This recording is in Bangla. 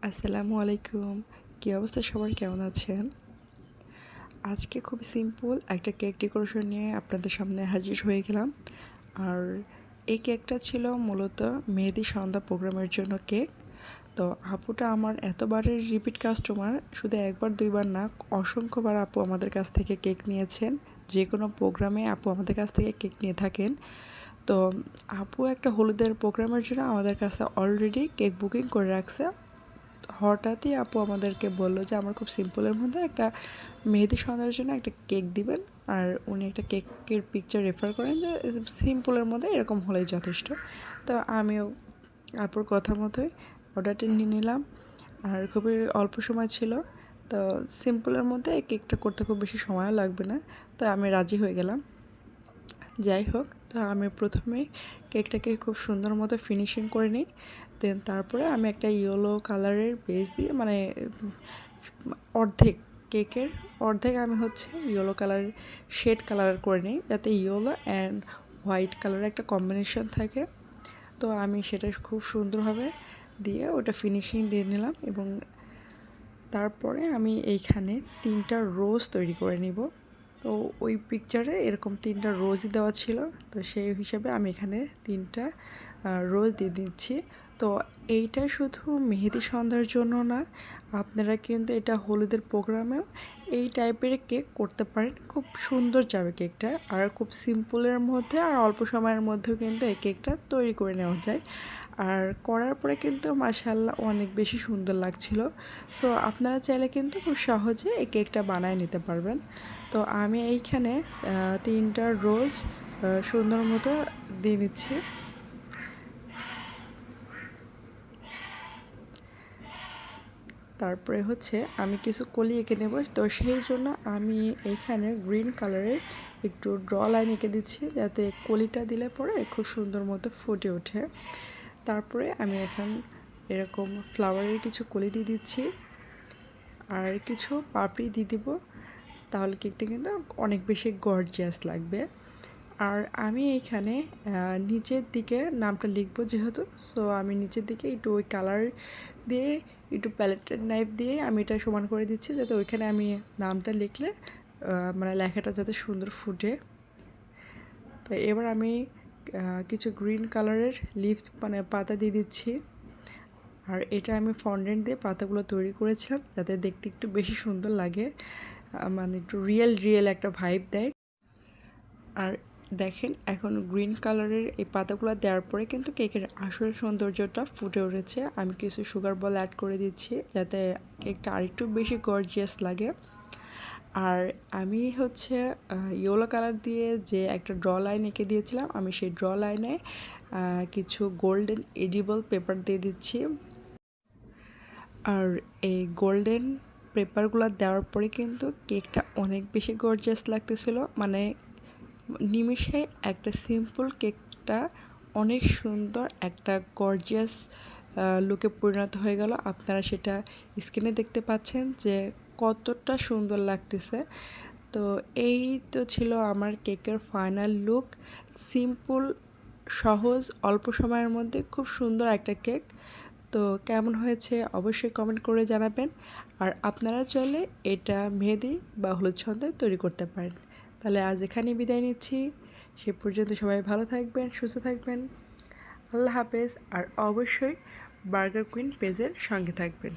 আসসালামু আলাইকুম। কী অবস্থা সবার, কেমন আছেন? আজকে খুব সিম্পল একটা কেক ডেকোরেশন নিয়ে আপনাদের সামনে হাজির হয়ে গেলাম। আর এই কেকটা ছিল মূলত মেহেদি সন্ধ্যা প্রোগ্রামের জন্য কেক। তো আপুটা আমার এতবারের রিপিট কাস্টমার, শুধু একবার দুইবার না, অসংখ্যবার আপু আমাদের কাছ থেকে কেক নিয়েছেন। যে কোনো প্রোগ্রামে আপু আমাদের কাছ থেকে কেক নিয়ে থাকেন। তো আপু একটা হলুদের প্রোগ্রামের জন্য আমাদের কাছে অলরেডি কেক বুকিং করে রাখছে। হঠাৎই আপু আমাদেরকে বলল যে আমার খুব সিম্পলের মধ্যে একটা মেহেদি সন্ধ্যার জন্য একটা কেক দিবেন। আর উনি একটা কেকের পিকচার রেফার করেন যে সিম্পলের মধ্যে এরকম হলেই যথেষ্ট। তো আমিও আপুর কথা মতোই অর্ডারটা নিয়ে নিলাম। আর খুবই অল্প সময় ছিল, তো সিম্পলের মধ্যে এই কেকটা করতে খুব বেশি সময়ও লাগবে না, তো আমি রাজি হয়ে গেলাম। যাই হোক, তো আমি প্রথমে কেকটাকে খুব সুন্দর মতো ফিনিশিং করে নিই। দেন তারপরে আমি একটা ইয়েলো কালারের বেস দিয়ে, মানে অর্ধেক কেকের অর্ধেক আমি ইয়েলো কালারের শেড কালার করে নিই, যাতে ইয়েলো অ্যান্ড হোয়াইট কালারের একটা কম্বিনেশন থাকে। তো আমি সেটা খুব সুন্দরভাবে দিয়ে ওটা ফিনিশিং দিয়ে নিলাম, এবং তারপরে আমি এইখানে 3টা রোজ তৈরি করে নিব। তো ওই পিকচারে এরকম 3টা রোজই দেওয়া ছিল, তো সেই হিসাবে আমি এখানে 3টা রোজ দিয়ে দিচ্ছি। তো এইটা শুধু মেহেদি সন্ধ্যার জন্য না, আপনারা কিন্তু এটা হলুদের প্রোগ্রামেও এই টাইপের কেক করতে পারেন, খুব সুন্দর যাবে কেকটা। আর খুব সিম্পলের মধ্যে আর অল্প সময়ের মধ্যেও কিন্তু এই কেকটা তৈরি করে নেওয়া যায়। আর করার পরে কিন্তু মাশাআল্লাহ অনেক বেশি সুন্দর লাগছিল। সো আপনারা চাইলে কিন্তু খুব সহজে এই কেকটা বানায় নিতে পারবেন। তো আমি এইখানে 3টা রোজ সুন্দর মতো দিয়ে নিচ্ছি। তারপরে আমি কিছু কলি এঁকে নেব। তো সেই জন্য আমি এইখানে গ্রিন কালারের একটু ড্র লাইন এঁকে দিচ্ছি, যাতে কলিটা দিলে পরে খুব সুন্দর মতো ফুটে ওঠে। তারপরে আমি এখন এরকম ফ্লাওয়ারের কিছু কলি দিয়ে দিচ্ছি, আর কিছু পাপড়ি দিয়ে দিব, তাহলে কেকটা কিন্তু অনেক বেশি গর্জিয়াস লাগবে। আর আমি এইখানে নিচের দিকে নামটা লিখবো যেহেতু, সো আমি নিচের দিকে একটু ওই কালার দিয়ে, একটু প্যালেটের নাইফ দিয়ে আমি এটা সমান করে দিচ্ছি, যাতে ওইখানে আমি নামটা লিখলে মানে লেখাটা যাতে সুন্দর ফুটে। তো এবার আমি কিছু গ্রিন কালারের লিফ, মানে পাতা দিয়ে দিচ্ছি। আর এটা আমি ফন্ডেন্ট দিয়ে পাতাগুলো তৈরি করেছিলাম, যাতে দেখতে একটু বেশি সুন্দর লাগে, মানে একটু রিয়েল একটা ভাইব দেয়। আর দেখেন, এখন গ্রিন কালারের এই পাতাগুলো দেওয়ার পরে কিন্তু কেকের আসল সৌন্দর্যটা ফুটে উঠেছে। আমি কিছু সুগার বল অ্যাড করে দিচ্ছি, যাতে কেকটা আরেকটু বেশি গর্জিয়াস লাগে। আর আমি ইয়েলো কালার দিয়ে যে একটা ড্র লাইন এঁকে দিয়েছিলাম, আমি সেই ড্র লাইনে কিছু গোল্ডেন এডিবল পেপার দিয়ে দিচ্ছি। আর এই গোল্ডেন পেপারগুলো দেওয়ার পরে কিন্তু কেকটা অনেক বেশি গর্জিয়াস লাগতেছিল, মানে নিমেষে একটা সিম্পল কেকটা অনেক সুন্দর একটা গর্জিয়াস লুকে পরিণত হয়ে গেল। আপনারা সেটা স্ক্রিনে দেখতে পাচ্ছেন যে কতটা সুন্দর লাগতেছে। তো এই তো ছিল আমার কেকের ফাইনাল লুক। সিম্পল, সহজ, অল্প সময়ের মধ্যে খুব সুন্দর একটা কেক। তো কেমন হয়েছে অবশ্যই কমেন্ট করে জানাবেন। আর আপনারা চাইলে এটা মেহেদি বা হলুদ সন্ধ্যায় তৈরি করতে পারেন। তাহলে আজ এখানেই বিদায় নিচ্ছি। সে পর্যন্ত সবাই ভালো থাকবেন, সুস্থ থাকবেন। আল্লাহ হাফেজ। আর অবশ্যই বার্গার কুইন পেজের সঙ্গে থাকবেন।